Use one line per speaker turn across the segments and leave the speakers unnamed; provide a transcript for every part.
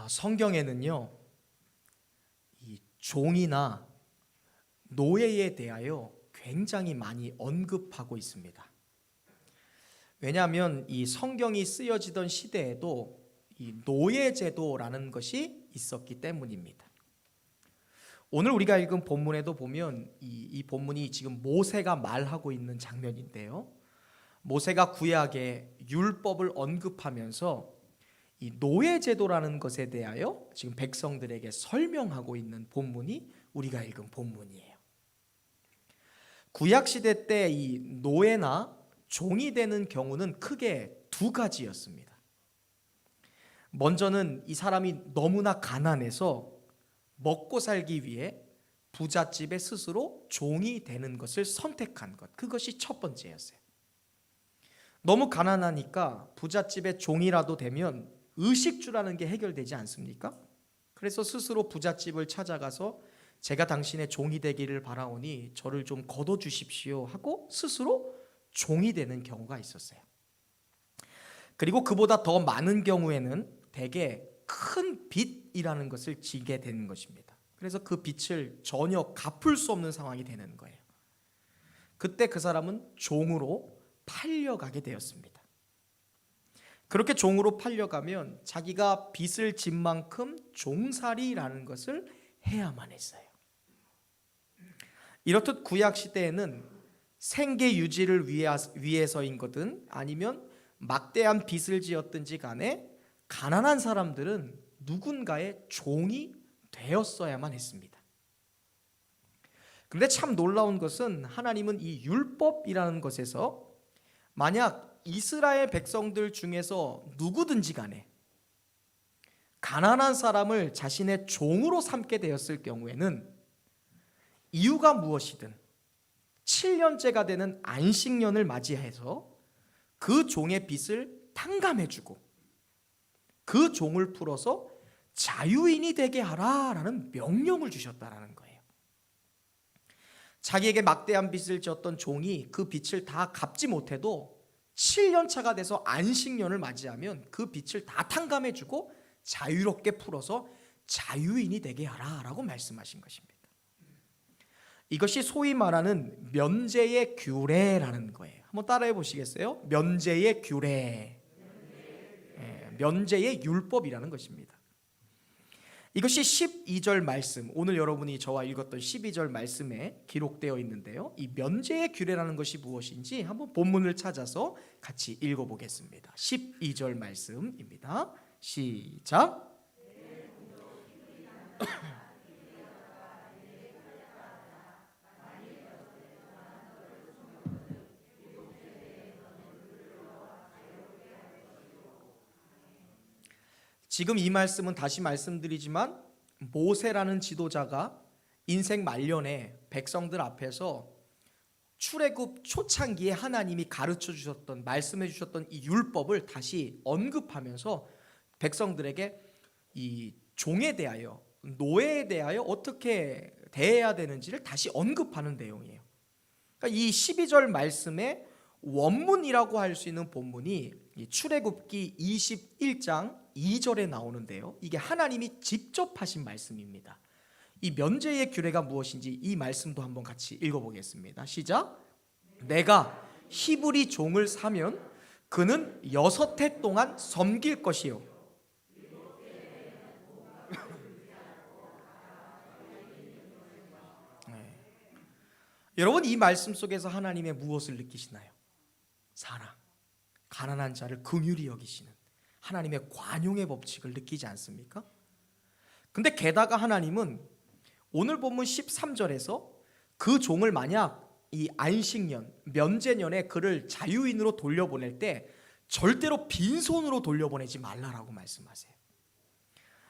성경에는요, 이 종이나 노예에 대하여 굉장히 많이 언급하고 있습니다. 왜냐하면 이 성경이 쓰여지던 시대에도 이 노예제도라는 것이 있었기 때문입니다. 오늘 우리가 읽은 본문에도 보면 이 본문이 지금 모세가 말하고 있는 장면인데요, 모세가 구약의 율법을 언급하면서 이 노예제도라는 것에 대하여 지금 백성들에게 설명하고 있는 본문이 우리가 읽은 본문이에요. 구약시대 때 이 노예나 종이 되는 경우는 크게 두 가지였습니다. 먼저는 이 사람이 너무나 가난해서 먹고 살기 위해 부잣집에 스스로 종이 되는 것을 선택한 것, 그것이 첫 번째였어요. 너무 가난하니까 부잣집의 종이라도 되면 의식주라는 게 해결되지 않습니까? 그래서 스스로 부잣집을 찾아가서 제가 당신의 종이 되기를 바라오니 저를 좀 거둬주십시오 하고 스스로 종이 되는 경우가 있었어요. 그리고 그보다 더 많은 경우에는 대개 큰 빚이라는 것을 지게 되는 것입니다. 그래서 그 빚을 전혀 갚을 수 없는 상황이 되는 거예요. 그때 그 사람은 종으로 팔려가게 되었습니다. 그렇게 종으로 팔려가면 자기가 빚을 진 만큼 종살이라는 것을 해야만 했어요. 이렇듯 구약 시대에는 생계 유지를 위해서인 거든 아니면 막대한 빚을 지었든지 간에 가난한 사람들은 누군가의 종이 되었어야만 했습니다. 그런데 참 놀라운 것은 하나님은 이 율법이라는 것에서 만약 이스라엘 백성들 중에서 누구든지 간에 가난한 사람을 자신의 종으로 삼게 되었을 경우에는 이유가 무엇이든 7년째가 되는 안식년을 맞이해서 그 종의 빚을 탕감해주고 그 종을 풀어서 자유인이 되게 하라라는 명령을 주셨다라는 거예요. 자기에게 막대한 빚을 졌던 종이 그 빚을 다 갚지 못해도 7년 차가 돼서 안식년을 맞이하면 그 빚을 다 탕감해주고 자유롭게 풀어서 자유인이 되게 하라라고 말씀하신 것입니다. 이것이 소위 말하는 면제의 규례라는 거예요. 한번 따라해 보시겠어요? 면제의 규례, 면제의 율법이라는 것입니다. 이것이 12절 말씀, 오늘 여러분이 저와 읽었던 12절 말씀에 기록되어 있는데요, 이 면제의 규례라는 것이 무엇인지 한번 본문을 찾아서 같이 읽어보겠습니다. 12절 말씀입니다. 시작. 지금 이 말씀은 다시 말씀드리지만 모세라는 지도자가 인생 말년에 백성들 앞에서 출애굽 초창기에 하나님이 가르쳐 주셨던, 말씀해 주셨던 이 율법을 다시 언급하면서 백성들에게 이 종에 대하여, 노예에 대하여 어떻게 대해야 되는지를 다시 언급하는 내용이에요. 그러니까 이 12절 말씀의 원문이라고 할 수 있는 본문이 출애굽기 21장 2절에 나오는데요, 이게 하나님이 직접 하신 말씀입니다. 이 면제의 규례가 무엇인지 이 말씀도 한번 같이 읽어보겠습니다. 시작. 내가 히브리 종을 사면 그는 6해 동안 섬길 것이요. 여러분, 이 말씀 속에서 하나님의 무엇을 느끼시나요? 사랑, 가난한 자를 긍휼히 여기시는 하나님의 관용의 법칙을 느끼지 않습니까? 근데 게다가 하나님은 오늘 본문 13절에서 그 종을 만약 이 안식년, 면제년에 그를 자유인으로 돌려보낼 때 절대로 빈손으로 돌려보내지 말라라고 말씀하세요.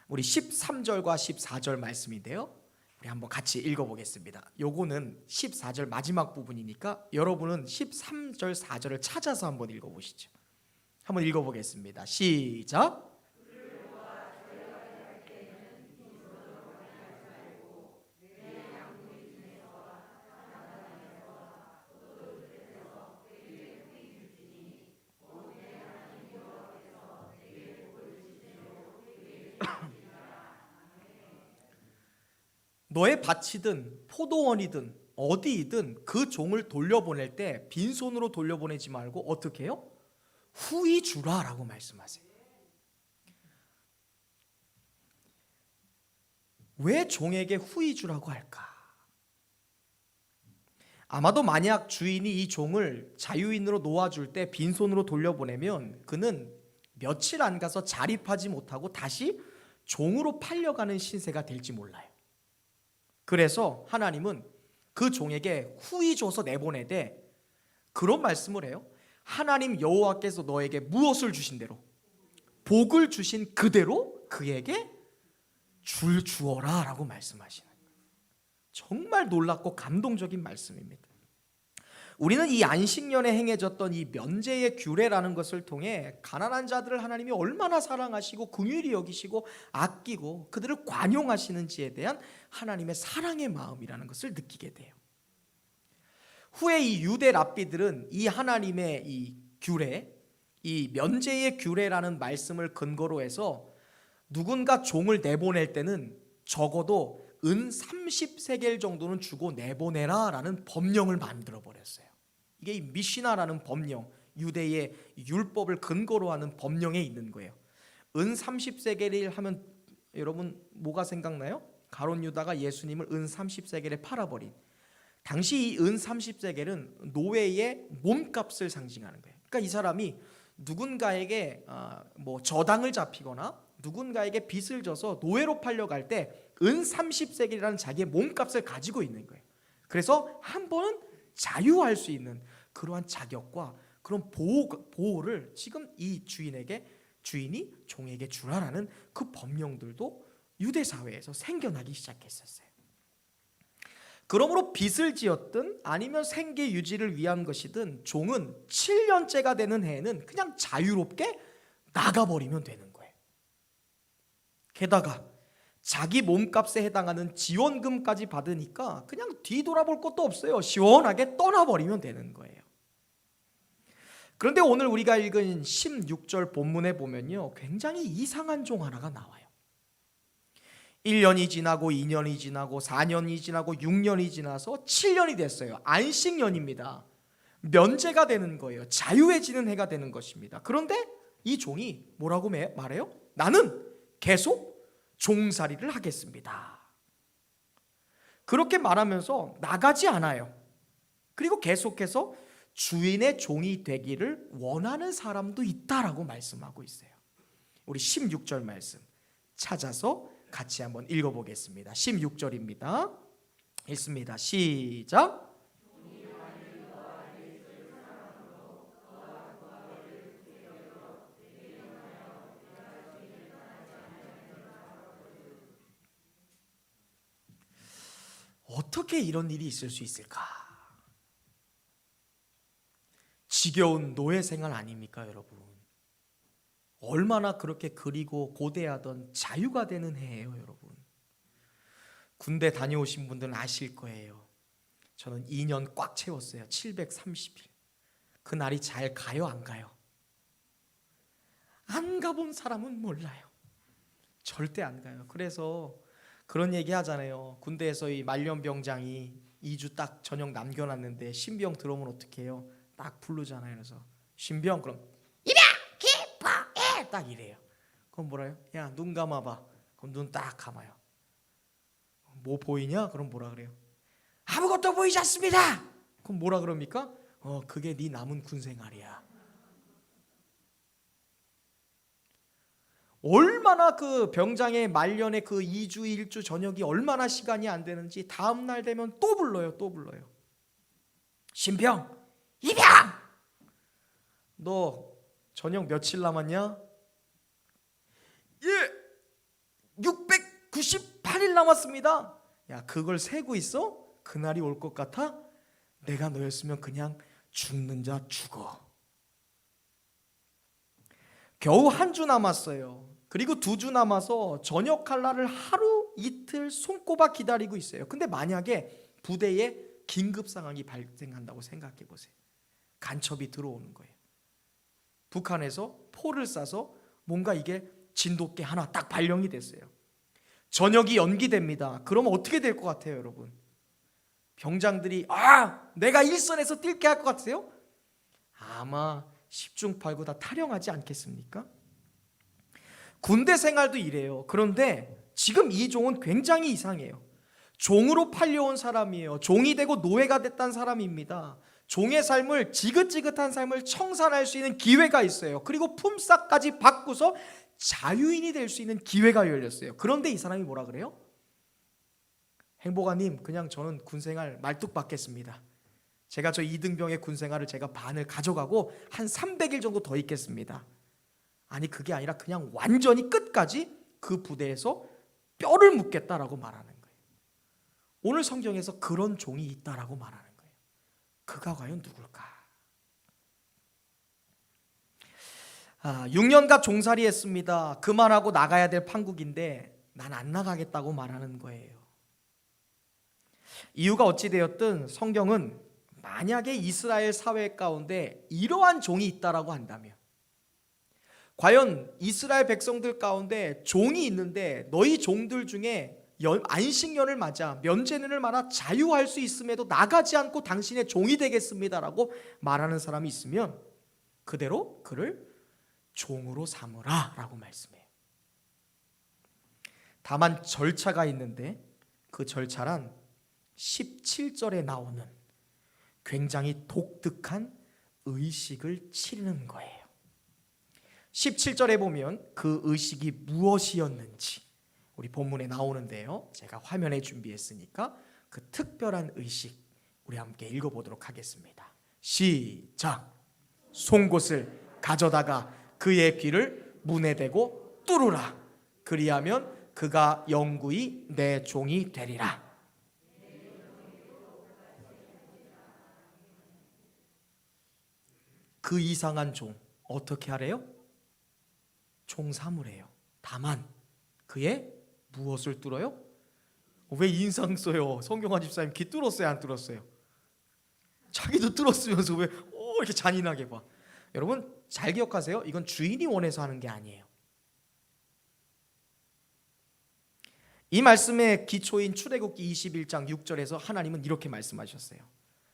우리 13절과 14절 말씀인데요, 우리 한번 같이 읽어보겠습니다. 요거는 14절 마지막 부분이니까 여러분은 13절 4절을 찾아서 한번 읽어보시죠. 한번 읽어보겠습니다. 시작. 너의 밭이든 포도원이든 어디이든 그 종을 돌려보낼 때 빈손으로 돌려보내지 말고 어떻게 해요? 후히 주라 라고 말씀하세요. 왜 종에게 후히 주라고 할까? 아마도 만약 주인이 이 종을 자유인으로 놓아줄 때 빈손으로 돌려보내면 그는 며칠 안 가서 자립하지 못하고 다시 종으로 팔려가는 신세가 될지 몰라요. 그래서 하나님은 그 종에게 후히 줘서 내보내되 그런 말씀을 해요. 하나님 여호와께서 너에게 무엇을 주신 대로, 복을 주신 그대로 그에게 주어라 라고 말씀하시는 거예요. 정말 놀랍고 감동적인 말씀입니다. 우리는 이 안식년에 행해졌던 이 면제의 규례라는 것을 통해 가난한 자들을 하나님이 얼마나 사랑하시고 긍휼히 여기시고 아끼고 그들을 관용하시는지에 대한 하나님의 사랑의 마음이라는 것을 느끼게 돼요. 후에 이 유대 랍비들은 이 하나님의 이 규례, 이 면제의 규례라는 말씀을 근거로 해서 누군가 종을 내보낼 때는 적어도 은 30세겔 정도는 주고 내보내라 라는 법령을 만들어 버렸어요. 이게 이 미시나라는 법령, 유대의 율법을 근거로 하는 법령에 있는 거예요. 은 30세겔을 하면 여러분 뭐가 생각나요? 가룟 유다가 예수님을 은 30세겔에 팔아버린, 당시 이 은 30세겔은 노예의 몸값을 상징하는 거예요. 그러니까 이 사람이 누군가에게 뭐 저당을 잡히거나 누군가에게 빚을 져서 노예로 팔려갈 때 은 30세겔이라는 자기의 몸값을 가지고 있는 거예요. 그래서 한 번은 자유할 수 있는 그러한 자격과 그런 보호를 지금 이 주인이 종에게 주라라는 그 법령들도 유대 사회에서 생겨나기 시작했었어요. 그러므로 빚을 지었든 아니면 생계 유지를 위한 것이든 종은 7년째가 되는 해에는 그냥 자유롭게 나가버리면 되는 거예요. 게다가 자기 몸값에 해당하는 지원금까지 받으니까 그냥 뒤돌아볼 것도 없어요. 시원하게 떠나버리면 되는 거예요. 그런데 오늘 우리가 읽은 16절 본문에 보면요, 굉장히 이상한 종 하나가 나와요. 1년이 지나고 2년이 지나고 4년이 지나고 6년이 지나서 7년이 됐어요. 안식년입니다. 면제가 되는 거예요. 자유해지는 해가 되는 것입니다. 그런데 이 종이 뭐라고 말해요? 나는 계속 종살이를 하겠습니다. 그렇게 말하면서 나가지 않아요. 그리고 계속해서 주인의 종이 되기를 원하는 사람도 있다라고 말씀하고 있어요. 우리 16절 말씀 찾아서 같이 한번 읽어보겠습니다. 16절입니다. 읽습니다. 시작. 어떻게 이런 일이 있을 수 있을까? 지겨운 노예 생활 아닙니까, 여러분? 얼마나 그렇게 그리고 고대하던 자유가 되는 해예요, 여러분. 군대 다녀오신 분들은 아실 거예요. 저는 2년 꽉 채웠어요. 730일. 그 날이 잘 가요, 안 가요? 안 가본 사람은 몰라요. 절대 안 가요. 그래서 그런 얘기 하잖아요. 군대에서 이 말년병장이 2주 딱 저녁 남겨놨는데 신병 들어오면 어떻게 해요? 딱 부르잖아요. 그래서 신병 그럼 입야 기뻐해 딱 이래요. 그럼 뭐라요? 야, 눈 감아봐. 그럼 눈 딱 감아요. 뭐 보이냐? 그럼 뭐라 그래요? 아무것도 보이지 않습니다. 그럼 뭐라 그럽니까? 그게 네 남은 군 생활이야. 얼마나 그 병장의 말년에 그 2주 1주 저녁이 얼마나 시간이 안 되는지 다음날 되면 또 불러요. 신병 이병 너 저녁 며칠 남았냐? 예 698일 남았습니다. 야, 그걸 세고 있어? 그날이 올 것 같아? 내가 너였으면 그냥 죽는 자 죽어. 겨우 한 주 남았어요. 그리고 2주 남아서 전역할 날을 하루 이틀 손꼽아 기다리고 있어요. 근데 만약에 부대에 긴급 상황이 발생한다고 생각해 보세요. 간첩이 들어오는 거예요. 북한에서 포를 쏴서 뭔가 이게 진돗개 하나 딱 발령이 됐어요. 저녁이 연기됩니다. 그러면 어떻게 될 것 같아요, 여러분? 병장들이 내가 일선에서 뛸게 할 것 같으세요? 아마 10중 8구 다 탈영하지 않겠습니까? 군대 생활도 이래요. 그런데 지금 이 종은 굉장히 이상해요. 종으로 팔려온 사람이에요. 종이 되고 노예가 됐다는 사람입니다. 종의 삶을, 지긋지긋한 삶을 청산할 수 있는 기회가 있어요. 그리고 품삯까지 받고서 자유인이 될 수 있는 기회가 열렸어요. 그런데 이 사람이 뭐라 그래요? 행복아님, 그냥 저는 군생활 말뚝 받겠습니다. 제가 저 이등병의 군생활을 제가 반을 가져가고 한 300일 정도 더 있겠습니다. 아니, 그게 아니라 그냥 완전히 끝까지 그 부대에서 뼈를 묻겠다라고 말하는 거예요. 오늘 성경에서 그런 종이 있다라고 말하는 거예요. 그가 과연 누굴까? 6년간 종살이 했습니다. 그만하고 나가야 될 판국인데 난 안 나가겠다고 말하는 거예요. 이유가 어찌되었든 성경은 만약에 이스라엘 사회 가운데 이러한 종이 있다라고 한다면, 과연 이스라엘 백성들 가운데 종이 있는데 너희 종들 중에 안식년을 맞아, 면제년을 맞아 자유할 수 있음에도 나가지 않고 당신의 종이 되겠습니다라고 말하는 사람이 있으면 그대로 그를 종으로 삼으라 라고 말씀해요. 다만 절차가 있는데 그 절차란 17절에 나오는 굉장히 독특한 의식을 치르는 거예요. 17절에 보면 그 의식이 무엇이었는지 우리 본문에 나오는데요, 제가 화면에 준비했으니까 그 특별한 의식 우리 함께 읽어보도록 하겠습니다. 시작. 송곳을 가져다가 그의 귀를 문에 대고 뚫으라. 그리하면 그가 영구히 내 종이 되리라. 그 이상한 종 어떻게 하래요? 종 삼으래요. 다만 그의 무엇을 뚫어요? 왜 인상 써요? 성경한 집사님 귀 뚫었어요, 안 뚫었어요? 자기도 뚫었으면서 왜 이렇게 잔인하게 봐? 여러분 잘 기억하세요. 이건 주인이 원해서 하는 게 아니에요. 이 말씀의 기초인 출애굽기 21장 6절에서 하나님은 이렇게 말씀하셨어요.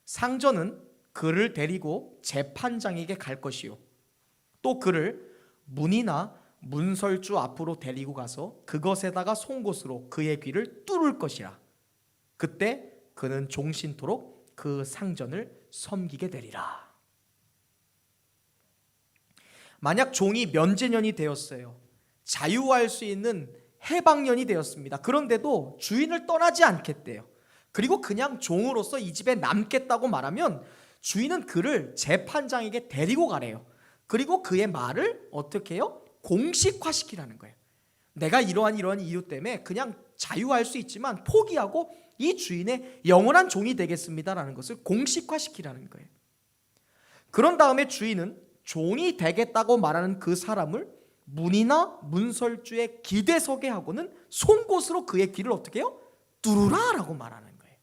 상전은 그를 데리고 재판장에게 갈 것이요, 또 그를 문이나 문설주 앞으로 데리고 가서 그것에다가 송곳으로 그의 귀를 뚫을 것이라. 그때 그는 종신토록 그 상전을 섬기게 되리라. 만약 종이 면제년이 되었어요. 자유할 수 있는 해방년이 되었습니다. 그런데도 주인을 떠나지 않겠대요. 그리고 그냥 종으로서 이 집에 남겠다고 말하면 주인은 그를 재판장에게 데리고 가래요. 그리고 그의 말을 어떻게 해요? 공식화시키라는 거예요. 내가 이러한 이유 때문에 그냥 자유할 수 있지만 포기하고 이 주인의 영원한 종이 되겠습니다라는 것을 공식화시키라는 거예요. 그런 다음에 주인은 종이 되겠다고 말하는 그 사람을 문이나 문설주의 기대서게 하고는 송곳으로 그의 귀를 어떻게 해요? 뚫으라 라고 말하는 거예요.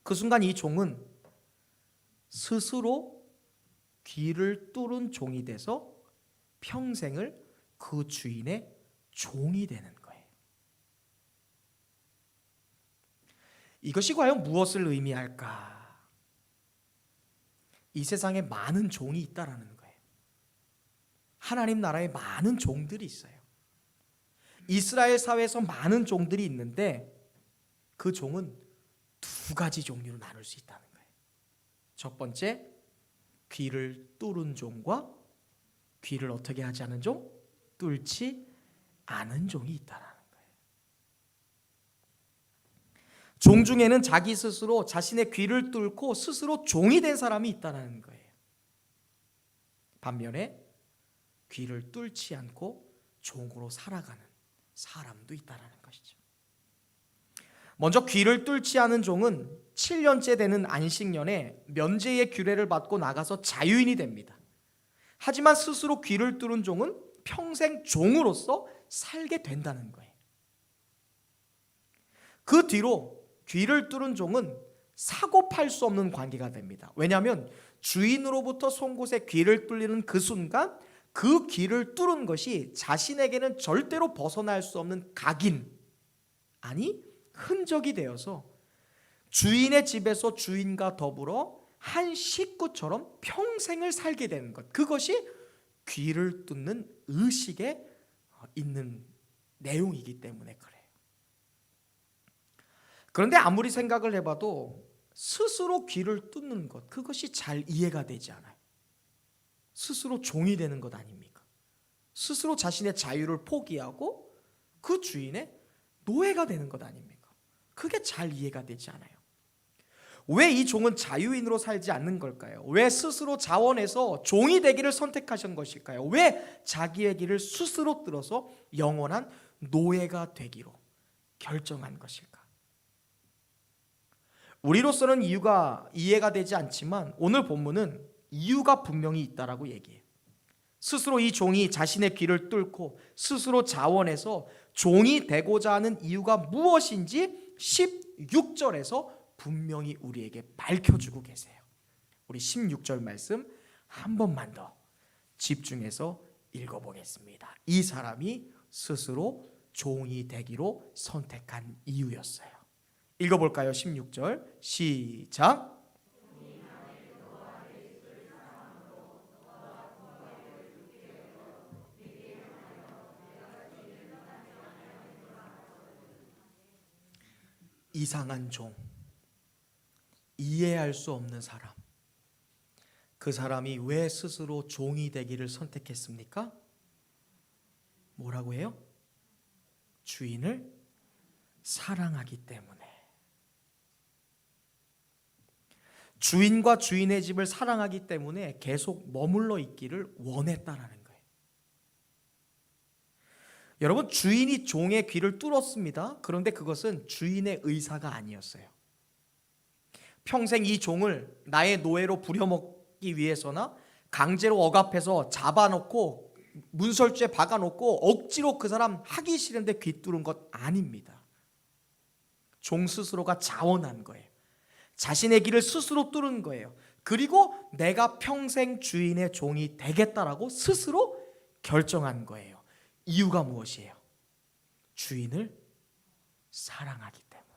그 순간 이 종은 스스로 귀를 뚫은 종이 돼서 평생을 그 주인의 종이 되는 거예요. 이것이 과연 무엇을 의미할까? 이 세상에 많은 종이 있다라는 거예요. 하나님 나라에 많은 종들이 있어요. 이스라엘 사회에서 많은 종들이 있는데 그 종은 두 가지 종류로 나눌 수 있다는 거예요. 첫 번째, 귀를 뚫은 종과 귀를 어떻게 하지 않은 종? 뚫지 않은 종이 있다는 거예요. 종 중에는 자기 스스로 자신의 귀를 뚫고 스스로 종이 된 사람이 있다는 거예요. 반면에 귀를 뚫지 않고 종으로 살아가는 사람도 있다는 것이죠. 먼저 귀를 뚫지 않은 종은 7년째 되는 안식년에 면제의 규례를 받고 나가서 자유인이 됩니다. 하지만 스스로 귀를 뚫은 종은 평생 종으로서 살게 된다는 거예요. 그 뒤로 귀를 뚫은 종은 사고 팔 수 없는 관계가 됩니다. 왜냐하면 주인으로부터 송곳에 귀를 뚫리는 그 순간 그 귀를 뚫은 것이 자신에게는 절대로 벗어날 수 없는 각인, 아니 흔적이 되어서 주인의 집에서 주인과 더불어 한 식구처럼 평생을 살게 되는 것, 그것이 귀를 뚫는 의식에 있는 내용이기 때문에 그래요. 그런데 아무리 생각을 해봐도 스스로 귀를 뚫는 것, 그것이 잘 이해가 되지 않아요. 스스로 종이 되는 것 아닙니까? 스스로 자신의 자유를 포기하고 그 주인의 노예가 되는 것 아닙니까? 그게 잘 이해가 되지 않아요. 왜 이 종은 자유인으로 살지 않는 걸까요? 왜 스스로 자원해서 종이 되기를 선택하신 것일까요? 왜 자기의 길을 스스로 뚫어서 영원한 노예가 되기로 결정한 것일까? 우리로서는 이유가 이해가 되지 않지만 오늘 본문은 이유가 분명히 있다라고 얘기해요. 스스로 이 종이 자신의 귀를 뚫고 스스로 자원해서 종이 되고자 하는 이유가 무엇인지 16절에서 분명히 우리에게 밝혀주고 계세요. 우리 16절 말씀 한 번만 더 집중해서 읽어보겠습니다. 이 사람이 스스로 종이 되기로 선택한 이유였어요. 읽어볼까요? 16절 시작. 이상한 종, 이해할 수 없는 사람, 그 사람이 왜 스스로 종이 되기를 선택했습니까? 뭐라고 해요? 주인을 사랑하기 때문에. 주인과 주인의 집을 사랑하기 때문에 계속 머물러 있기를 원했다라는 거예요. 여러분, 주인이 종의 귀를 뚫었습니다. 그런데 그것은 주인의 의사가 아니었어요. 평생 이 종을 나의 노예로 부려먹기 위해서나 강제로 억압해서 잡아놓고 문설주에 박아놓고 억지로 그 사람 하기 싫은데 귀 뚫은 것 아닙니다. 종 스스로가 자원한 거예요. 자신의 길을 스스로 뚫은 거예요. 그리고 내가 평생 주인의 종이 되겠다라고 스스로 결정한 거예요. 이유가 무엇이에요? 주인을 사랑하기 때문에.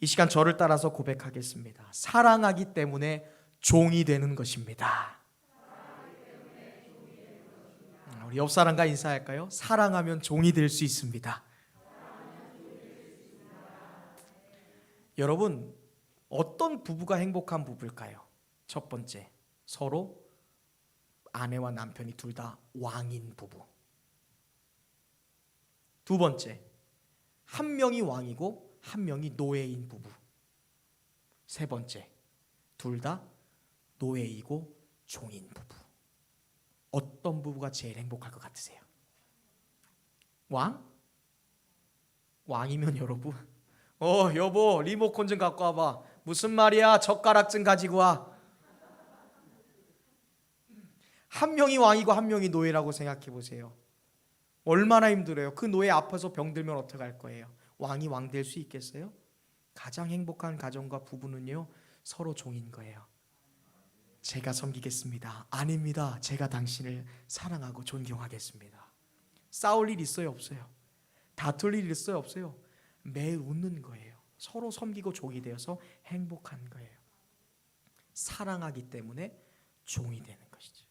이 시간 저를 따라서 고백하겠습니다. 사랑하기 때문에 종이 되는 것입니다. 우리 옆 사람과 인사할까요? 사랑하면 종이 될 수 있습니다. 여러분, 어떤 부부가 행복한 부부일까요? 첫 번째, 서로 아내와 남편이 둘 다 왕인 부부. 두 번째, 한 명이 왕이고 한 명이 노예인 부부. 세 번째, 둘 다 노예이고 종인 부부. 어떤 부부가 제일 행복할 것 같으세요? 왕? 왕이면 여러분, 여보 리모컨 좀 갖고 와봐. 무슨 말이야? 젓가락 좀 가지고 와. 한 명이 왕이고 한 명이 노예라고 생각해 보세요. 얼마나 힘들어요. 그 노예 앞에서 병들면 어떡할 거예요? 왕이 왕 될 수 있겠어요? 가장 행복한 가정과 부부는요, 서로 종인 거예요. 제가 섬기겠습니다. 아닙니다. 제가 당신을 사랑하고 존경하겠습니다. 싸울 일 있어요? 없어요? 다툴 일 있어요? 없어요? 매일 웃는 거예요. 서로 섬기고 종이 되어서 행복한 거예요. 사랑하기 때문에 종이 되는 것이죠.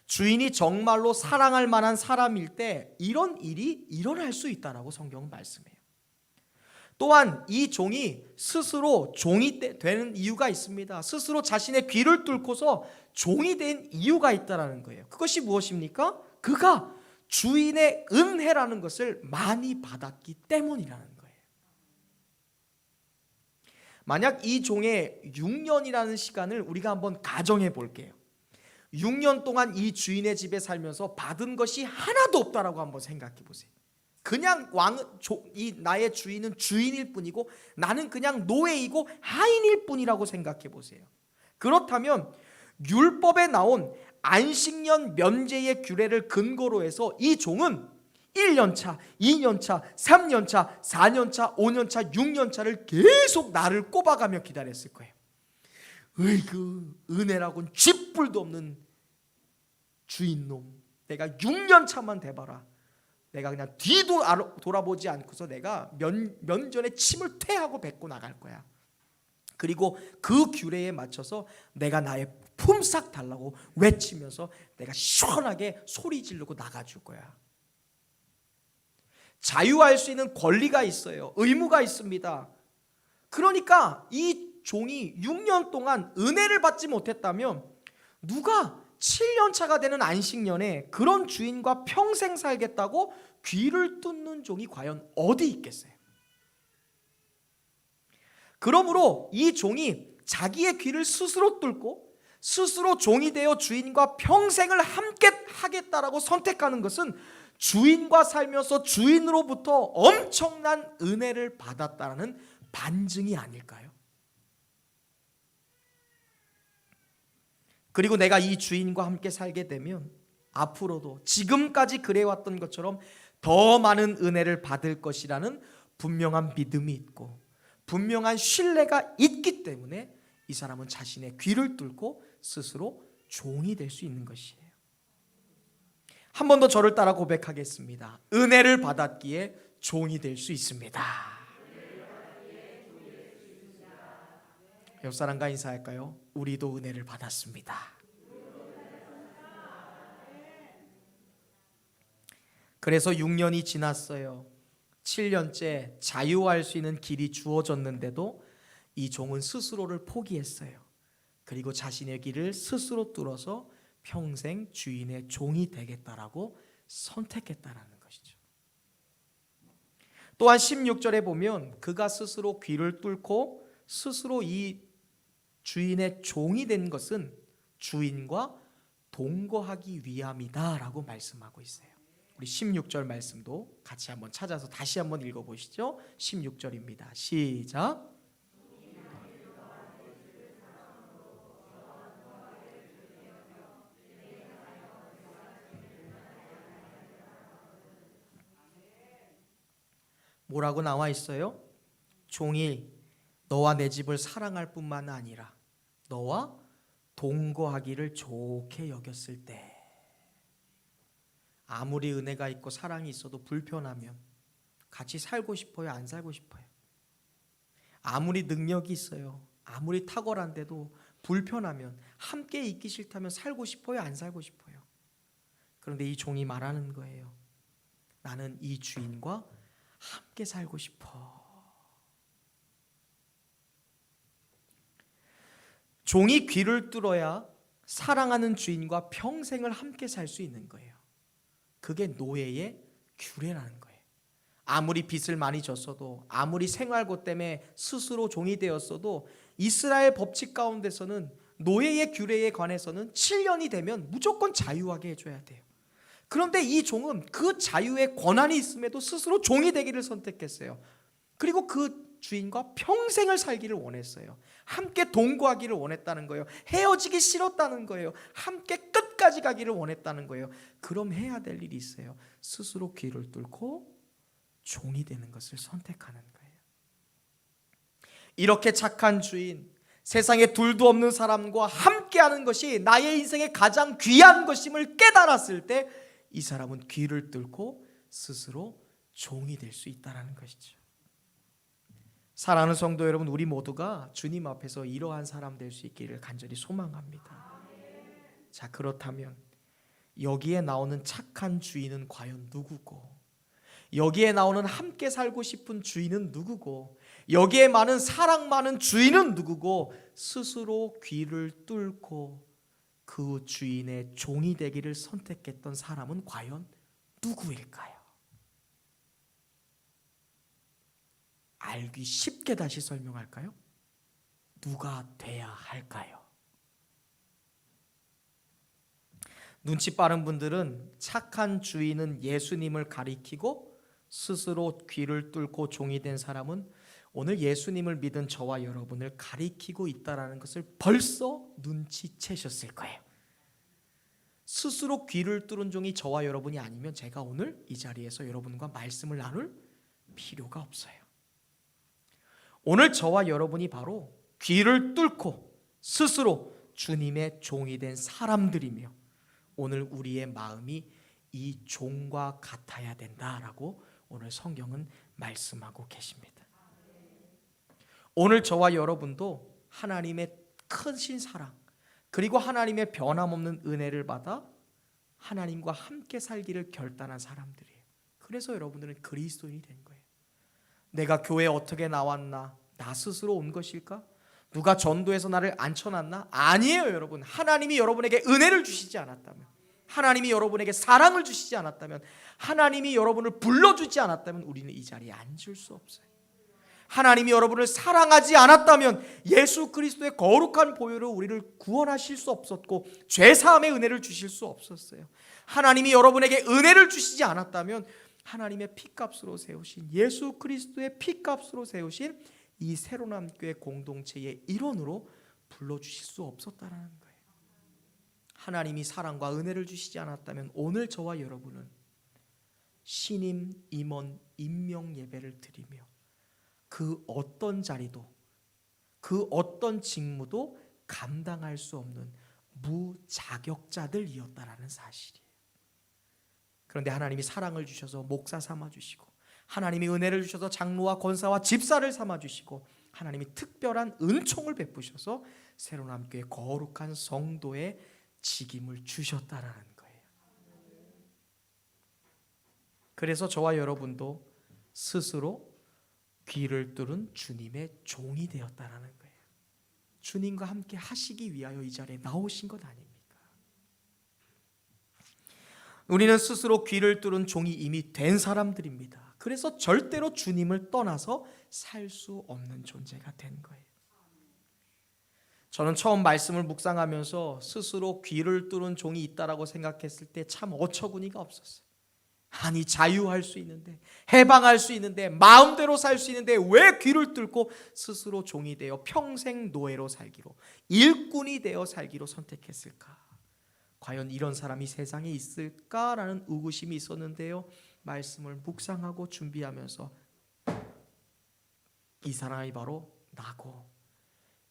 주인이 정말로 사랑할 만한 사람일 때 이런 일이 일어날 수 있다라고 성경은 말씀해요. 또한 이 종이 스스로 종이 되는 이유가 있습니다. 스스로 자신의 귀를 뚫고서 종이 된 이유가 있다라는 거예요. 그것이 무엇입니까? 그가 주인의 은혜라는 것을 많이 받았기 때문이라는 거예요. 만약 이 종의 6년이라는 시간을 우리가 한번 가정해 볼게요. 6년 동안 이 주인의 집에 살면서 받은 것이 하나도 없다라고 한번 생각해 보세요. 그냥 나의 주인은 주인일 뿐이고 나는 그냥 노예이고 하인일 뿐이라고 생각해 보세요. 그렇다면 율법에 나온 안식년 면제의 규례를 근거로 해서 이 종은 1년차, 2년차, 3년차, 4년차, 5년차, 6년차를 계속 나를 꼽아가며 기다렸을 거예요. 으이그 은혜라고는 쥐뿔도 없는 주인놈, 내가 6년 차만 돼봐라, 내가 그냥 뒤도 돌아보지 않고서 내가 면전에 침을 퇴하고 뱉고 나갈 거야. 그리고 그 규례에 맞춰서 내가 나의 품삯 달라고 외치면서 내가 시원하게 소리 지르고 나가줄 거야. 자유할 수 있는 권리가 있어요. 의무가 있습니다. 그러니까 이 종이 6년 동안 은혜를 받지 못했다면 누가 7년 차가 되는 안식년에 그런 주인과 평생 살겠다고 귀를 뚫는 종이 과연 어디 있겠어요? 그러므로 이 종이 자기의 귀를 스스로 뚫고 스스로 종이 되어 주인과 평생을 함께 하겠다라고 선택하는 것은 주인과 살면서 주인으로부터 엄청난 은혜를 받았다는 반증이 아닐까요? 그리고 내가 이 주인과 함께 살게 되면 앞으로도 지금까지 그래왔던 것처럼 더 많은 은혜를 받을 것이라는 분명한 믿음이 있고 분명한 신뢰가 있기 때문에 이 사람은 자신의 귀를 뚫고 스스로 종이 될 수 있는 것이에요. 한 번 더 저를 따라 고백하겠습니다. 은혜를 받았기에 종이 될 수 있습니다. 옆 사람과 인사할까요? 우리도 은혜를 받았습니다. 그래서 6년이 지났어요. 7년째 자유할 수 있는 길이 주어졌는데도 이 종은 스스로를 포기했어요. 그리고 자신의 길을 스스로 뚫어서 평생 주인의 종이 되겠다라고 선택했다라는 것이죠. 또한 16절에 보면 그가 스스로 귀를 뚫고 스스로 이 주인의 종이 된 것은 주인과 동거하기 위함이다라고 말씀하고 있어요. 우리 16절 말씀도 같이 한번 찾아서 다시 한번 읽어보시죠. 16절입니다. 시작. 뭐라고 나와 있어요? 종이 너와 내 집을 사랑할 뿐만 아니라 너와 동거하기를 좋게 여겼을 때, 아무리 은혜가 있고 사랑이 있어도 불편하면 같이 살고 싶어요? 안 살고 싶어요? 아무리 능력이 있어요, 아무리 탁월한데도 불편하면, 함께 있기 싫다면 살고 싶어요? 안 살고 싶어요? 그런데 이 종이 말하는 거예요. 나는 이 주인과 함께 살고 싶어. 종이 귀를 뚫어야 사랑하는 주인과 평생을 함께 살 수 있는 거예요. 그게 노예의 규례라는 거예요. 아무리 빚을 많이 졌어도, 아무리 생활고 때문에 스스로 종이 되었어도 이스라엘 법칙 가운데서는 노예의 규례에 관해서는 7년이 되면 무조건 자유하게 해줘야 돼요. 그런데 이 종은 그 자유의 권한이 있음에도 스스로 종이 되기를 선택했어요. 그리고 그 주인과 평생을 살기를 원했어요. 함께 동거하기를 원했다는 거예요. 헤어지기 싫었다는 거예요. 함께 끝까지 가기를 원했다는 거예요. 그럼 해야 될 일이 있어요. 스스로 귀를 뚫고 종이 되는 것을 선택하는 거예요. 이렇게 착한 주인, 세상에 둘도 없는 사람과 함께하는 것이 나의 인생의 가장 귀한 것임을 깨달았을 때 이 사람은 귀를 뚫고 스스로 종이 될 수 있다는 것이죠. 사랑하는 성도 여러분, 우리 모두가 주님 앞에서 이러한 사람 될 수 있기를 간절히 소망합니다. 자, 그렇다면 여기에 나오는 착한 주인은 과연 누구고, 여기에 나오는 함께 살고 싶은 주인은 누구고, 여기에 많은 사랑 많은 주인은 누구고, 스스로 귀를 뚫고 그 주인의 종이 되기를 선택했던 사람은 과연 누구일까요? 알기 쉽게 다시 설명할까요? 누가 돼야 할까요? 눈치 빠른 분들은 착한 주인은 예수님을 가리키고 스스로 귀를 뚫고 종이 된 사람은 오늘 예수님을 믿은 저와 여러분을 가리키고 있다는 것을 벌써 눈치채셨을 거예요. 스스로 귀를 뚫은 종이 저와 여러분이 아니면 제가 오늘 이 자리에서 여러분과 말씀을 나눌 필요가 없어요. 오늘 저와 여러분이 바로 귀를 뚫고 스스로 주님의 종이 된 사람들이며, 오늘 우리의 마음이 이 종과 같아야 된다라고 오늘 성경은 말씀하고 계십니다. 오늘 저와 여러분도 하나님의 크신 사랑 그리고 하나님의 변함없는 은혜를 받아 하나님과 함께 살기를 결단한 사람들이에요. 그래서 여러분들은 그리스도인이 된 거예요. 내가 교회에 어떻게 나왔나? 나 스스로 온 것일까? 누가 전도해서 나를 앉혀놨나? 아니에요, 여러분. 하나님이 여러분에게 은혜를 주시지 않았다면, 하나님이 여러분에게 사랑을 주시지 않았다면, 하나님이 여러분을 불러주지 않았다면 우리는 이 자리에 앉을 수 없어요. 하나님이 여러분을 사랑하지 않았다면 예수 그리스도의 거룩한 보혈로 우리를 구원하실 수 없었고 죄사함의 은혜를 주실 수 없었어요. 하나님이 여러분에게 은혜를 주시지 않았다면 하나님의 피값으로 세우신 예수 그리스도의 피값으로 세우신 이 새로남 교회 공동체의 일원으로 불러주실 수 없었다는 거예요. 하나님이 사랑과 은혜를 주시지 않았다면 오늘 저와 여러분은 신임, 임원, 임명 예배를 드리며 그 어떤 자리도 그 어떤 직무도 감당할 수 없는 무자격자들이었다라는 사실이에요. 그런데 하나님이 사랑을 주셔서 목사 삼아주시고 하나님이 은혜를 주셔서 장로와 권사와 집사를 삼아주시고 하나님이 특별한 은총을 베푸셔서 새로남교회 거룩한 성도의 직임을 주셨다라는 거예요. 그래서 저와 여러분도 스스로 귀를 뚫은 주님의 종이 되었다라는 거예요. 주님과 함께 하시기 위하여 이 자리에 나오신 것 아닙니까? 우리는 스스로 귀를 뚫은 종이 이미 된 사람들입니다. 그래서 절대로 주님을 떠나서 살 수 없는 존재가 된 거예요. 저는 처음 말씀을 묵상하면서 스스로 귀를 뚫은 종이 있다라고 생각했을 때 참 어처구니가 없었어요. 아니, 자유할 수 있는데, 해방할 수 있는데, 마음대로 살 수 있는데 왜 귀를 뚫고 스스로 종이 되어 평생 노예로 살기로, 일꾼이 되어 살기로 선택했을까? 과연 이런 사람이 세상에 있을까라는 의구심이 있었는데요, 말씀을 묵상하고 준비하면서 이 사람이 바로 나고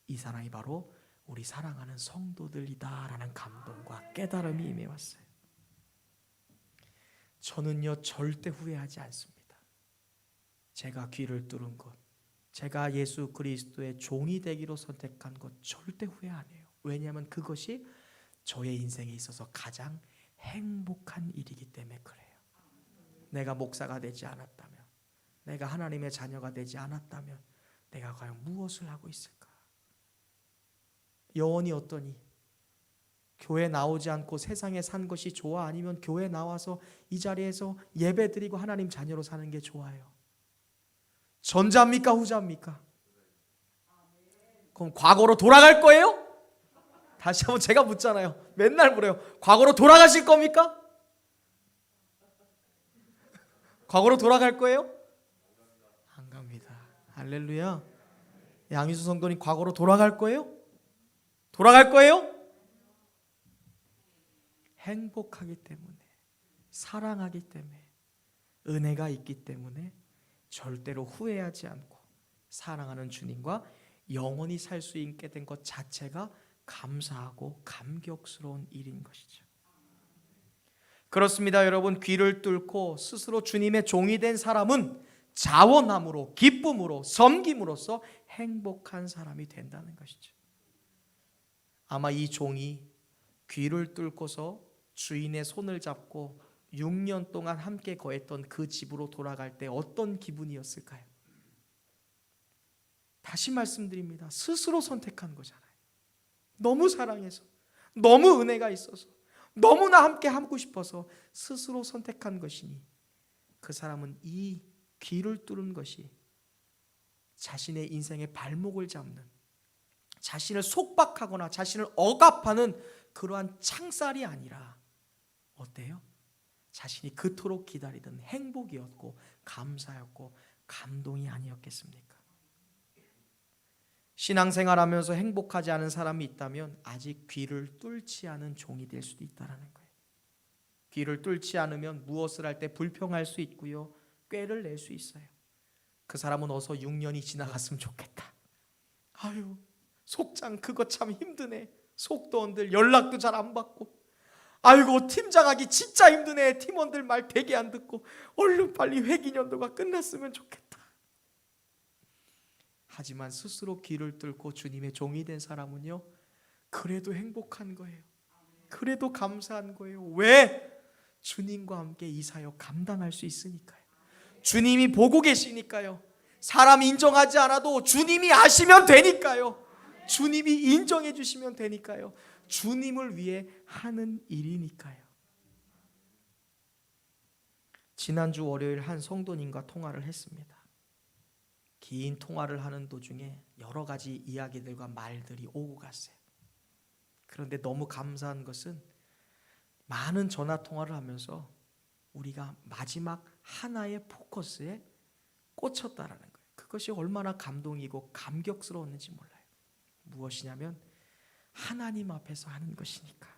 이 사람이 바로 우리 사랑하는 성도들이다라는 감동과 깨달음이 임해왔어요. 저는요 절대 후회하지 않습니다. 제가 귀를 뚫은 것, 제가 예수 그리스도의 종이 되기로 선택한 것 절대 후회 안 해요. 왜냐하면 그것이 저의 인생에 있어서 가장 행복한 일이기 때문에 그래요. 내가 목사가 되지 않았다면, 내가 하나님의 자녀가 되지 않았다면 내가 과연 무엇을 하고 있을까? 여원이 어떠니? 교회 나오지 않고 세상에 산 것이 좋아? 아니면 교회 나와서 이 자리에서 예배드리고 하나님 자녀로 사는 게 좋아요? 전자입니까? 후자입니까? 그럼 과거로 돌아갈 거예요? 다시 한번 제가 묻잖아요. 맨날 물어요. 과거로 돌아가실 겁니까? 과거로 돌아갈 거예요? 안 갑니다. 할렐루야. 양희수 성도님 과거로 돌아갈 거예요? 돌아갈 거예요? 행복하기 때문에, 사랑하기 때문에, 은혜가 있기 때문에 절대로 후회하지 않고 사랑하는 주님과 영원히 살 수 있게 된 것 자체가 감사하고 감격스러운 일인 것이죠. 그렇습니다, 여러분. 귀를 뚫고 스스로 주님의 종이 된 사람은 자원함으로, 기쁨으로, 섬김으로써 행복한 사람이 된다는 것이죠. 아마 이 종이 귀를 뚫고서 주인의 손을 잡고 6년 동안 함께 거했던 그 집으로 돌아갈 때 어떤 기분이었을까요? 다시 말씀드립니다. 스스로 선택한 거잖아요. 너무 사랑해서, 너무 은혜가 있어서, 너무나 함께 하고 싶어서 스스로 선택한 것이니 그 사람은 이 귀를 뚫은 것이 자신의 인생의 발목을 잡는, 자신을 속박하거나 자신을 억압하는 그러한 창살이 아니라 어때요? 자신이 그토록 기다리던 행복이었고 감사였고 감동이 아니었겠습니까? 신앙생활하면서 행복하지 않은 사람이 있다면 아직 귀를 뚫지 않은 종이 될 수도 있다는 거예요. 귀를 뚫지 않으면 무엇을 할 때 불평할 수 있고요, 꾀를 낼 수 있어요. 그 사람은 어서 6년이 지나갔으면 좋겠다. 아유, 속장 그거 참 힘드네. 속도 언들 연락도 잘 안 받고, 아이고 팀장하기 진짜 힘드네. 팀원들 말 되게 안 듣고 얼른 빨리 회기년도가 끝났으면 좋겠다. 하지만 스스로 귀를 뚫고 주님의 종이 된 사람은요, 그래도 행복한 거예요. 그래도 감사한 거예요. 왜? 주님과 함께 이 사역 감당할 수 있으니까요. 주님이 보고 계시니까요. 사람이 인정하지 않아도 주님이 아시면 되니까요. 주님이 인정해 주시면 되니까요. 주님을 위해 하는 일이니까요. 지난주 월요일 한 성도님과 통화를 했습니다. 긴 통화를 하는 도중에 여러 가지 이야기들과 말들이 오고 갔어요. 그런데 너무 감사한 것은 많은 전화 통화를 하면서 우리가 마지막 하나의 포커스에 꽂혔다라는 거예요. 그것이 얼마나 감동이고 감격스러웠는지 몰라요. 무엇이냐면 하나님 앞에서 하는 것이니까.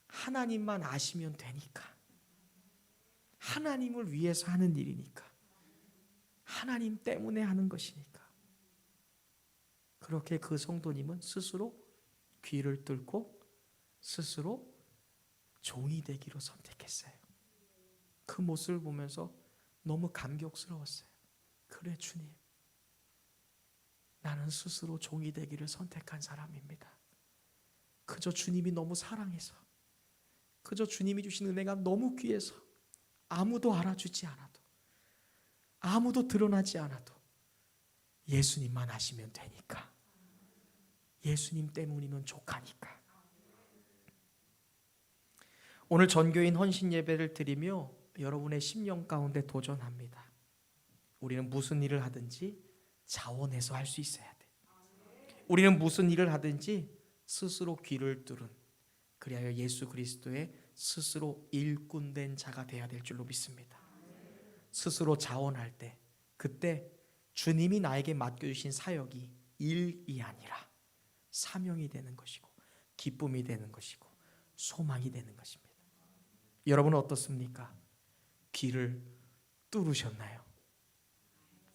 하나님만 아시면 되니까. 하나님을 위해서 하는 일이니까. 하나님 때문에 하는 것이니까. 그렇게 그 성도님은 스스로 귀를 뚫고 스스로 종이 되기로 선택했어요. 그 모습을 보면서 너무 감격스러웠어요. 그래 주님, 나는 스스로 종이 되기를 선택한 사람입니다. 그저 주님이 너무 사랑해서, 그저 주님이 주신 은혜가 너무 귀해서, 아무도 알아주지 않아도, 아무도 드러나지 않아도 예수님만 아시면 되니까, 예수님 때문이면 족하니까. 오늘 전교인 헌신 예배를 드리며 여러분의 심령 가운데 도전합니다. 우리는 무슨 일을 하든지 자원해서 할 수 있어야 돼. 우리는 무슨 일을 하든지 스스로 귀를 뚫은, 그리하여 예수 그리스도의 스스로 일꾼된 자가 되어야 될 줄로 믿습니다. 스스로 자원할 때, 그때 주님이 나에게 맡겨주신 사역이 일이 아니라 사명이 되는 것이고 기쁨이 되는 것이고 소망이 되는 것입니다. 여러분은 어떻습니까? 귀를 뚫으셨나요?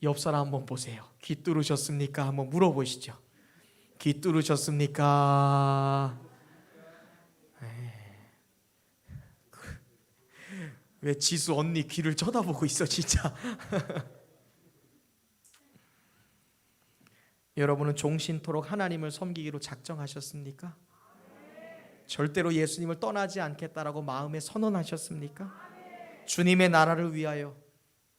옆 사람 한번 보세요. 귀 뚫으셨습니까? 한번 물어보시죠. 귀 뚫으셨습니까? 왜 지수 언니 귀를 쳐다보고 있어 진짜. 여러분은 종신토록 하나님을 섬기기로 작정하셨습니까? 절대로 예수님을 떠나지 않겠다라고 마음에 선언하셨습니까? 주님의 나라를 위하여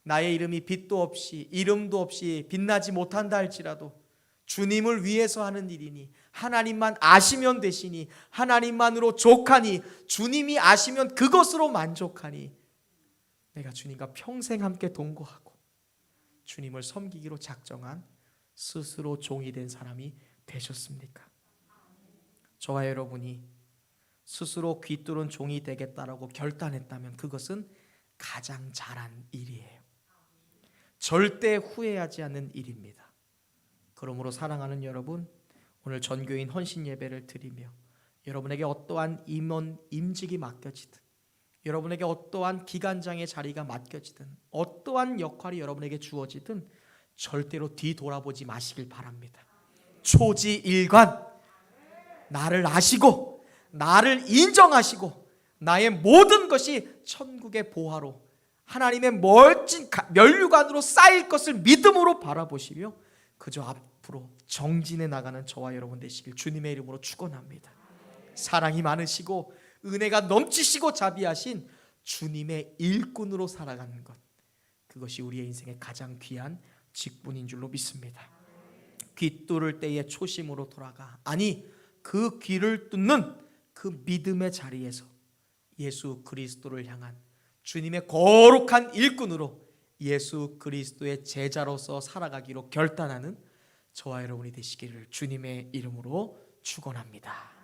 나의 이름이 빛도 없이 이름도 없이 빛나지 못한다 할지라도 주님을 위해서 하는 일이니, 하나님만 아시면 되시니, 하나님만으로 족하니, 주님이 아시면 그것으로 만족하니, 내가 주님과 평생 함께 동거하고 주님을 섬기기로 작정한 스스로 종이 된 사람이 되셨습니까? 저와 여러분이 스스로 귀뚫은 종이 되겠다라고 결단했다면 그것은 가장 잘한 일이에요. 절대 후회하지 않는 일입니다. 그러므로 사랑하는 여러분, 오늘 전교인 헌신 예배를 드리며 여러분에게 어떠한 임직이 맡겨지든, 여러분에게 어떠한 기관장의 자리가 맡겨지든, 어떠한 역할이 여러분에게 주어지든 절대로 뒤돌아보지 마시길 바랍니다. 초지일관, 나를 아시고 나를 인정하시고 나의 모든 것이 천국의 보화로 하나님의 멋진 면류관으로 쌓일 것을 믿음으로 바라보시며 그저 앞으로 정진해 나가는 저와 여러분 되시길 주님의 이름으로 축원합니다. 사랑이 많으시고 은혜가 넘치시고 자비하신 주님의 일꾼으로 살아가는 것, 그것이 우리의 인생의 가장 귀한 직분인 줄로 믿습니다. 귀 뚫을 때의 초심으로 돌아가, 아니 그 귀를 뚫는 그 믿음의 자리에서 예수 그리스도를 향한 주님의 거룩한 일꾼으로 예수 그리스도의 제자로서 살아가기로 결단하는 저와 여러분이 되시기를 주님의 이름으로 축원합니다.